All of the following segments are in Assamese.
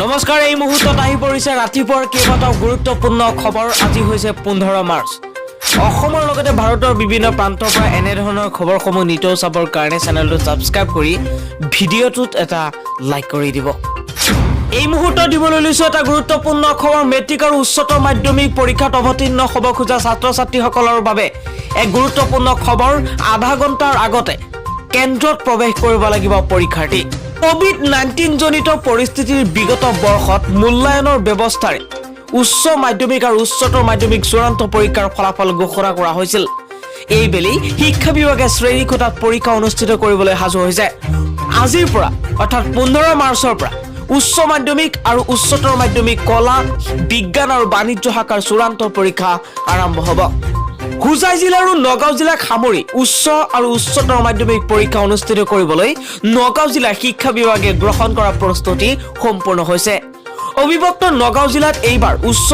নমস্কাৰ এই মুহূৰ্তত আহি পৰিছে ৰাতিপুৱাৰ কেইবাটাও গুৰুত্বপূৰ্ণ খবৰ আজি হৈছে 15 মাৰ্চ অসমৰ লগতে ভাৰতৰ বিভিন্ন প্ৰান্তৰ পৰা এনে ধৰণৰ খবৰসমূহ নিতৌ চাবৰ কাৰণে চেনেলটো সাবস্ক্ৰাইব কৰি ভিডিঅটোত এটা লাইক কৰি দিব এই মুহূৰ্তত দিবলৈ লৈছো এটা গুৰুত্বপূৰ্ণ খবৰ মেট্ৰিক আৰু উচ্চতৰ মাধ্যমিক পৰীক্ষাত অৱতীৰ্ণ হ'ব খোজা ছাত্ৰ-ছাত্ৰীসকলৰ বাবে এক গুৰুত্বপূৰ্ণ খবৰ আধা ঘণ্টাৰ আগতে কেন্দ্ৰত প্ৰৱেশ কৰিব লাগিব পৰীক্ষাৰ্থী কোভিড-19 জনিত পৰিস্থিতিৰ বিগত বৰ্ষত মূল্যায়নৰ ব্যৱস্থাৰে উচ্চ মাধ্যমিক আৰু উচ্চতৰ মাধ্যমিক চূড়ান্ত পৰীক্ষাৰ ফলাফল ঘোষণা কৰা হৈছিল এইবেলি শিক্ষা বিভাগে শ্ৰেণী কোঠাত পৰীক্ষা অনুষ্ঠিত কৰিবলৈ সাজু হৈছে আজিৰ পৰা অৰ্থাৎ 15 মাৰ্চৰ পৰা উচ্চ মাধ্যমিক আৰু উচ্চতৰ মাধ্যমিক কলা বিজ্ঞান আৰু বাণিজ্য শাখাৰ চূড়ান্ত পৰীক্ষা আৰম্ভ হ'ব হুজাই জিলা আৰু নগাঁও জিলাক সামৰি উচ্চ আৰু উচ্চতৰ মাধ্যমিক পৰীক্ষা অনুষ্ঠিত কৰিবলৈ নগাঁও জিলা শিক্ষা বিভাগে গ্ৰহণ কৰা প্ৰস্তুতি সম্পূৰ্ণ হৈছে অবিভক্ত নগাঁও জিলাত এইবাৰ উচ্চ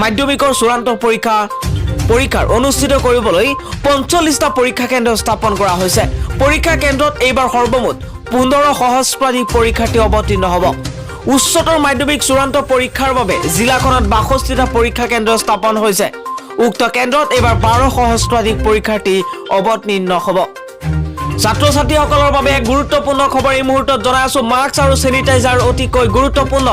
মাধ্যমিকৰ চূড়ান্ত পৰীক্ষাৰ অনুষ্ঠিত কৰিবলৈ 45টা পৰীক্ষা কেন্দ্ৰ স্থাপন কৰা হৈছে পৰীক্ষা কেন্দ্ৰত এইবাৰ সৰ্বমুঠ 15 সহস্ৰাধিক পৰীক্ষাৰ্থী অৱতীৰ্ণ হ'ব উচ্চতৰ মাধ্যমিক চূড়ান্ত পৰীক্ষাৰ বাবে জিলাখনত 62টা পৰীক্ষা কেন্দ্ৰ স্থাপন হৈছে উক্ত কেন্দ্ৰত এবাৰ 12 সহস্ৰাধিক পৰীক্ষাৰ্থী অৱতীৰ্ণ হ'ব ছাত্ৰ-ছাত্ৰীসকলৰ বাবে এক গুৰুত্বপূৰ্ণ খবৰ এই মুহূৰ্তত জনাই আছো মাস্ক আৰু স্যানিটাইজাৰ অতিকৈ গুৰুত্বপূৰ্ণ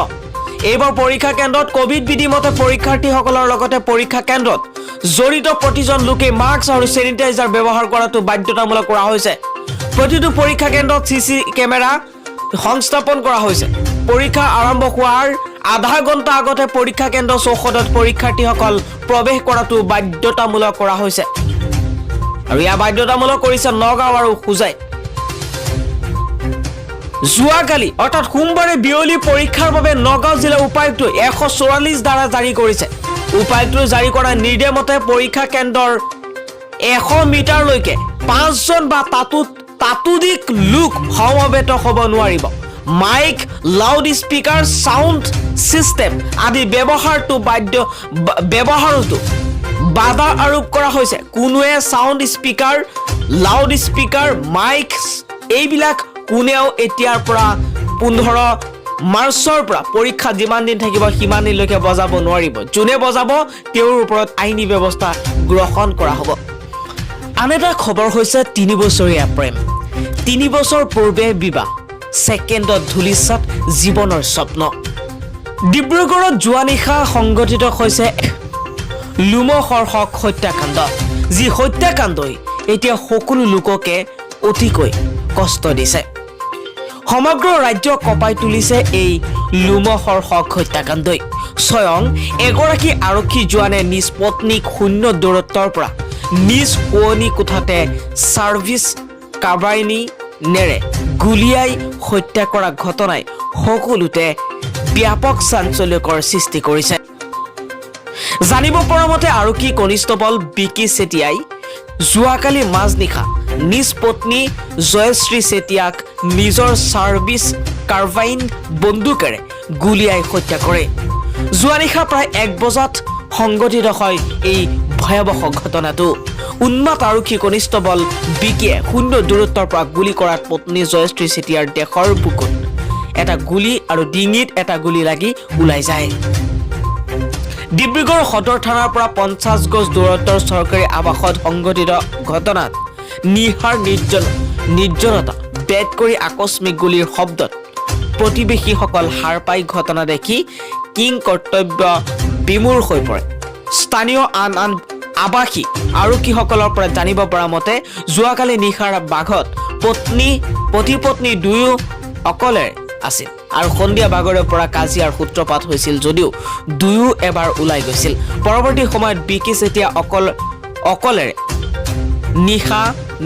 এইবাৰ পৰীক্ষা কেন্দ্ৰত কোভিড বিধিমতে পৰীক্ষাৰ্থীসকলৰ লগতে পৰীক্ষা কেন্দ্ৰত জড়িত প্ৰতিজন লোকে মাস্ক আৰু স্যানিটাইজাৰ ব্যৱহাৰ কৰাটো বাধ্যতামূলক কৰা হৈছে প্ৰতিটো পৰীক্ষা কেন্দ্ৰত সিসি কেমেৰা সংস্থাপন কৰা হৈছে পৰীক্ষা আৰম্ভ হোৱাৰ আধা ঘণ্টা আগতে পৰীক্ষা কেন্দ্ৰ চৌহদত পৰীক্ষাৰ্থীসকল প্ৰৱেশ কৰাটো বাধ্যতামূলক কৰা হৈছে আৰু ইয়া বাধ্যতামূলক কৰিছে নগাঁও আৰু হুজাই যোৱাকালি অৰ্থাৎ সোমবাৰে বিয়লি পৰীক্ষাৰ বাবে নগাঁও জিলা উপায়ুক্ত 144 ধাৰা জাৰি কৰিছে উপায়ুক্তই জাৰি কৰা নিৰ্দেশ মতে পৰীক্ষা কেন্দ্ৰৰ 100 মিটাৰলৈকে 5 জন বা তাতোধিক লোক সমবেত হ'ব নোৱাৰিব mike loudspeaker sound system আদি ব্যৱহাৰটো বাধা আৰোপ কৰা হৈছে কোনোৱে sound speaker loudspeaker mike এইবিলাক কোনেও এতিয়াৰ পৰা 15 মাৰ্চৰ পৰা পৰীক্ষা যিমান দিন থাকিব সিমান দিনলৈকে বজাব নোৱাৰিব যোনে বজাব তেওঁৰ ওপৰত আইনী ব্যৱস্থা গ্ৰহণ কৰা হ'ব আন এটা খবৰ হৈছে 3 বছৰীয়া প্ৰেম 3 বছৰ পূৰ্বে বিবাহ সেকেন্ডত ধুলিসাত জীৱনৰ স্বপ্ন ডিব্ৰুগড়ত যোৱা নিশা সংঘটিত হৈছে লুমহৰ্ষক হত্যাকাণ্ড যি হত্যাকাণ্ডই এতিয়া সকলো লোককে অতিকৈ কষ্ট দিছে সমগ্ৰ ৰাজ্য কঁপাই তুলিছে এই লুমহৰ্ষক হত্যাকাণ্ডই স্বয়ং এগৰাকী আৰক্ষী জোৱানে নিজ পত্নীক শূন্য দূৰত্বৰ পৰা নিজ শোৱনি কোঠাতে সাৰ্ভিস কাবাইনী নেৰে গুলিয়াই হত্যা কৰা ঘটনাই সকলোতে ব্যাপক চাঞ্চল্যকৰ সৃষ্টি কৰিছে জানিব পৰা মতে আৰক্ষী কনিষ্টবল বিকি চেতিয়াই যোৱাকালি মাজনিশা নিজ পত্নী জয়শ্ৰী চেতিয়াক নিজৰ সাৰ্ভিস কাৰ্বাইন বন্দুকেৰে গুলিয়াই হত্যা কৰে যোৱা নিশা প্ৰায় 1 বজাত সংঘটিত হয় এই ভয়াবহ ঘটনাটো উন্মাদ আৰক্ষী কনিষ্টবল বিকিয়ে শূন্য দূৰত্বৰ পৰা গুলি কৰাত পত্নী জয়শ্ৰী চেতিয়াৰ দেহৰ বুকুত এটা গুলি আৰু ডিঙিত এটা গুলি লাগি ওলাই যায় ডিব্ৰুগড় সদৰ থানাৰ পৰা 50 গজ দূৰত্বৰ চৰকাৰী আৱাসত সংঘটিত ঘটনাত নিহাৰ নিৰ্জনতা বেদ কৰি আকস্মিক গুলিৰ শব্দত প্ৰতিবেশীসকল হাৰ পাই ঘটনা দেখি কিং কৰ্তব্য বিমূৰ হৈ পৰে স্থানীয় আন আবাসী আৰক্ষীসকলৰ পৰা জানিব পৰা মতে যোৱাকালি নিশাৰ বাঘত পত্নী দুয়ো অকলে আছিল আৰু সন্ধিয়া বাগৰে পৰা কাজিয়াৰ সূত্ৰপাত হৈছিল যদিও দুয়ো এবাৰ ওলাই গৈছিল পৰৱৰ্তী সময়ত বিকি চেতিয়া অকলেৰে নিশা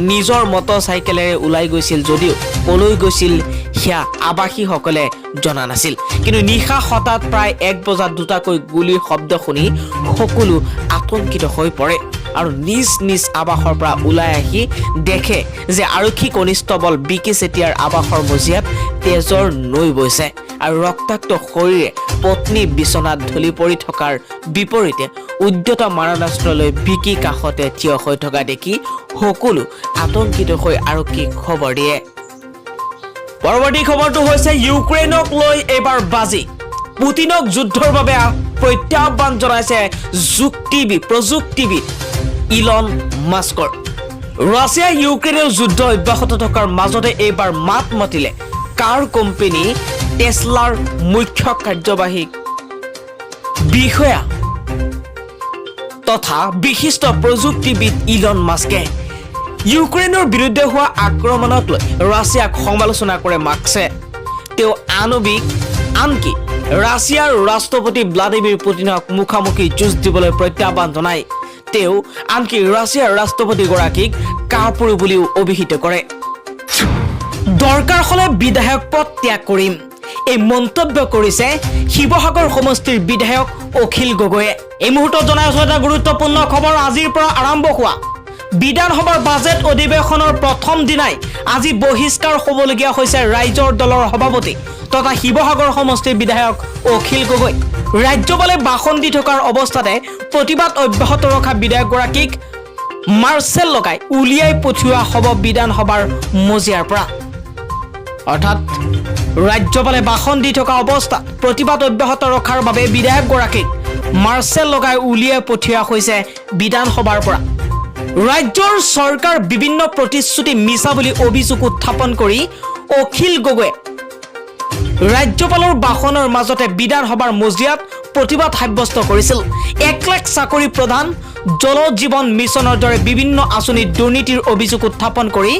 নিজৰ মটৰচাইকেলেৰে ওলাই গৈছিল যদিও কলৈ গৈছিল হিয়া আবাসীসকলে জনা নাছিল কিন্তু নিশা হঠাৎ প্ৰায় 1 বজাত দুটাকৈ গুলিৰ শব্দ শুনি সকলো আতংকিত হৈ পৰে আৰু নিজ আবাসৰ পৰা ওলাই আহি দেখে যে আৰক্ষী কনিষ্টবল বিকি চেতিয়াৰ আবাসৰ মজিয়াত তেজৰ নৈ বৈছে আৰু ৰক্তাক্ত শৰীৰে পত্নী বিছনাত ঢলি পৰি থকাৰ বিপৰীতে উদ্যত মাৰণাস্ত্ৰ লৈ বিকি কাষতে থিয় হৈ থকা দেখি সকলো আতংকিত হৈ আৰক্ষীক খবৰ দিয়ে পৰৱৰ্তী খবৰটো হৈছে ইউক্ৰেইনক লৈ এবাৰ বাজি পুতিনক যুদ্ধৰ বাবে প্ৰত্যাহ্বান জনাইছে প্ৰযুক্তিবিদ ইলন মাস্কৰ ৰাছিয়া ইউক্ৰেইনৰ যুদ্ধ অব্যাহত থকাৰ মাজতে এইবাৰ মাত মাতিলে কাৰ কোম্পানী টেসলাৰ মুখ্য কাৰ্যবাহী বিষয়া তথা বিশিষ্ট প্ৰযুক্তিবিদ ইলন মাস্কে ইউক্ৰেইনৰ বিৰুদ্ধে হোৱা আক্ৰমণক লৈ ৰাছিয়াক সমালোচনা কৰে মাস্কে তেওঁ আনকি ৰাছিয়াৰ ৰাষ্ট্ৰপতি ভ্লাদিমিৰ পুতিনক মুখামুখি যুঁজ দিবলৈ প্ৰত্যাহ্বান জনায় তেওঁ আনকি ৰাছিয়াৰ ৰাষ্ট্ৰপতিগৰাকীক কাপুৰু বুলিও অভিহিত কৰে দৰকাৰ হলে বিধায়ক পদ ত্যাগ কৰিম এই মন্তব্য কৰিছে শিৱসাগৰ সমষ্টিৰ বিধায়ক অখিল গগৈয়ে এই মুহূৰ্তত জনাই আছো এটা গুৰুত্বপূৰ্ণ খবৰ আজিৰ পৰা আৰম্ভ হোৱা বিধানসভাৰ বাজেট অধিৱেশনৰ প্ৰথম দিনাই আজি বহিষ্কাৰ হ'বলগীয়া হৈছে ৰাইজৰ দলৰ সভাপতি তথা শিৱসাগৰ সমষ্টিৰ বিধায়ক অখিল গগৈ ৰাজ্যপালে ভাষণ দি থকাৰ অৱস্থাতে প্ৰতিবাদ অব্যাহত ৰখা বিধায়কগৰাকীক মাৰ্চেল লগাই উলিয়াই পঠিওৱা হ'ব বিধানসভাৰ মজিয়াৰ পৰা অৰ্থাৎ ৰাজ্যপালে ভাষণ দি থকা অৱস্থাত প্ৰতিবাদ অব্যাহত ৰখাৰ বাবে বিধায়কগৰাকীক মাৰ্চেল লগাই উলিয়াই পঠিওৱা হৈছে বিধানসভাৰ পৰা ৰাজ্যৰ চৰকাৰ বিভিন্ন প্ৰতিশ্ৰুতি মিছা বুলি অভিযোগ উত্থাপন কৰি অখিল গগৈ ৰাজ্যপালৰ ভাষণৰ মাজতে বিধানসভাৰ মজিয়াত প্ৰতিবাদ সাব্যস্ত কৰিছিল 1 লাখ চাকৰি প্ৰদান জল জীৱন মিছনৰ দৰে বিভিন্ন আঁচনিৰ দুৰ্নীতিৰ অভিযোগ উত্থাপন কৰি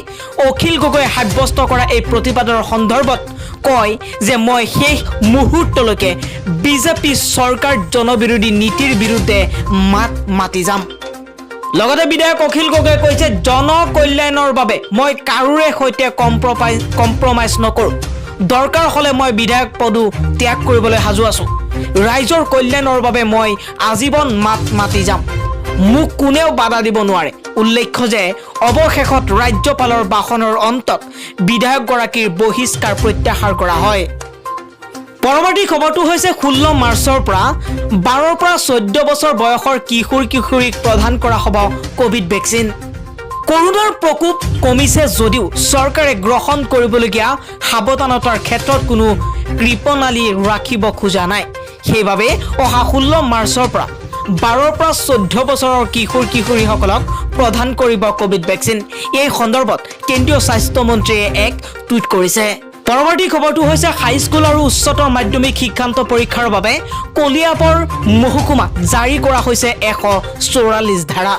অখিল গগৈ সাব্যস্ত কৰা এই প্ৰতিবাদৰ সন্দৰ্ভত কয় যে মই শেষ মুহূৰ্তলৈকে বিজেপি চৰকাৰ জনবিৰোধী নীতিৰ বিৰুদ্ধে মাত মাতি যাম লগতে বিধায়ক অখিল গগৈয়ে কৈছে জনকল্যাণৰ বাবে মই কাৰোৰে সৈতে কম্প্ৰমাইজ নকৰো দৰকাৰ হলে মই বিধায়ক পদো ত্যাগ কৰিবলৈ সাজু আছো ৰাইজৰ কল্যাণৰ বাবে মই আজীৱন মাত মাতি যাম মোক কোনেও বাধা দিব নোৱাৰে উল্লেখ্য যে অৱশেষত ৰাজ্যপালৰ ভাষণৰ অন্তত বিধায়কগৰাকীৰ বহিষ্কাৰ প্ৰত্যাহাৰ কৰা হয় পৰৱৰ্তী খবৰটো হৈছে 16 মাৰ্চৰ পৰা 12ৰ পৰা 14 বছৰ বয়সৰ কিশোৰীক প্ৰদান কৰা হ'ব কোভিড ভেকচিন কৰোনাৰ প্ৰকোপ কমিছে যদিও চৰকাৰে গ্ৰহণ কৰিবলগীয়া সাৱধানতাৰ ক্ষেত্ৰত কোনো কৃপণালী ৰাখিব খোজা নাই সেইবাবে অহা 16 মাৰ্চৰ পৰা 12ৰ পৰা 14 বছৰৰ কিশোৰীসকলক প্ৰদান কৰিব কোভিড ভেকচিন এই সন্দৰ্ভত কেন্দ্ৰীয় স্বাস্থ্য মন্ত্ৰীয়ে এক টুইট কৰিছে পৰৱৰ্তী খবৰটো হৈছে হাইস্কুল আৰু উচ্চতৰ মাধ্যমিক শিক্ষান্ত পৰীক্ষাৰ বাবে কলিয়াবৰ মহকুমাত জাৰি কৰা হৈছে 144 ধাৰা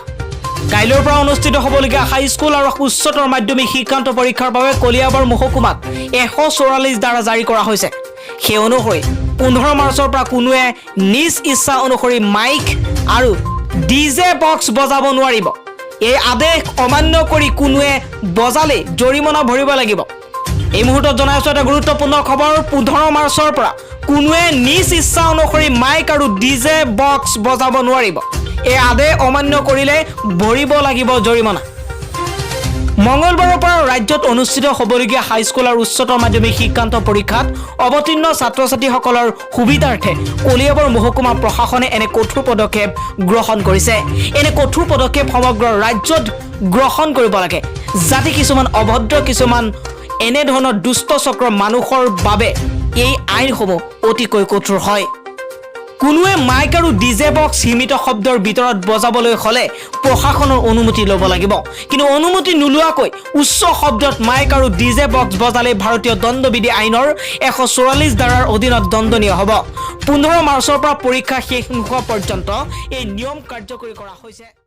কাইলৈৰ পৰা অনুষ্ঠিত হ'বলগীয়া হাইস্কুল আৰু উচ্চতৰ মাধ্যমিক শিক্ষান্ত পৰীক্ষাৰ বাবে কলিয়াবৰ মহকুমাত 144 ধাৰা জাৰি কৰা হৈছে সেই অনুসৰি 15 মাৰ্চৰ পৰা কোনোৱে নিজ ইচ্ছা অনুসৰি মাইক আৰু ডিজে বক্স বজাব নোৱাৰিব এই আদেশ অমান্য কৰি কোনোৱে বজালে জৰিমনা ভৰিব লাগিব এই মুহূৰ্তত জনাই আছো এটা গুৰুত্বপূৰ্ণ খবৰ 15 মাৰ্চৰ পৰা কোনোৱে নিজ ইচ্ছা অনুসৰি মাইক আৰু ডিজে বক্স বজাব নোৱাৰিব এই আদেশ অমান্য কৰিলে ভৰিব লাগিব জৰিমনা মঙ্গলবাৰৰ পৰা ৰাজ্যত অনুষ্ঠিত হ'বলগীয়া হাইস্কুল আৰু উচ্চতৰ মাধ্যমিক শিক্ষান্ত পৰীক্ষাত অৱতীৰ্ণ ছাত্ৰ-ছাত্ৰীসকলৰ সুবিধাৰ্থে কলিয়াবৰ মহকুমা প্ৰশাসনে এনে কঠোৰ পদক্ষেপ গ্ৰহণ কৰিছে এনে কঠোৰ পদক্ষেপ সমগ্ৰ ৰাজ্যত গ্ৰহণ কৰিব লাগে যাতে কিছুমান অভদ্ৰ কিছুমান এনে ধৰণৰ দুষ্ট চক্ৰ মানুহৰ বাবে এই আইনসমূহ অতিকৈ কঠোৰ হয় কোনোৱে মাইক আৰু ডিজে বক্স সীমিত শব্দৰ ভিতৰত বজাবলৈ হলে প্ৰশাসনৰ অনুমতি ল'ব লাগিব কিন্তু অনুমতি নোলোৱাকৈ উচ্চ শব্দত মাইক আৰু ডিজে বক্স বজালে ভাৰতীয় দণ্ডবিধি আইনৰ 144 ধাৰাৰ অধীনত দণ্ডনীয় হ'ব 15 মাৰ্চৰ পৰা পৰীক্ষা শেষ নোহোৱা পৰ্যন্ত এই নিয়ম কাৰ্যকৰী কৰা হৈছে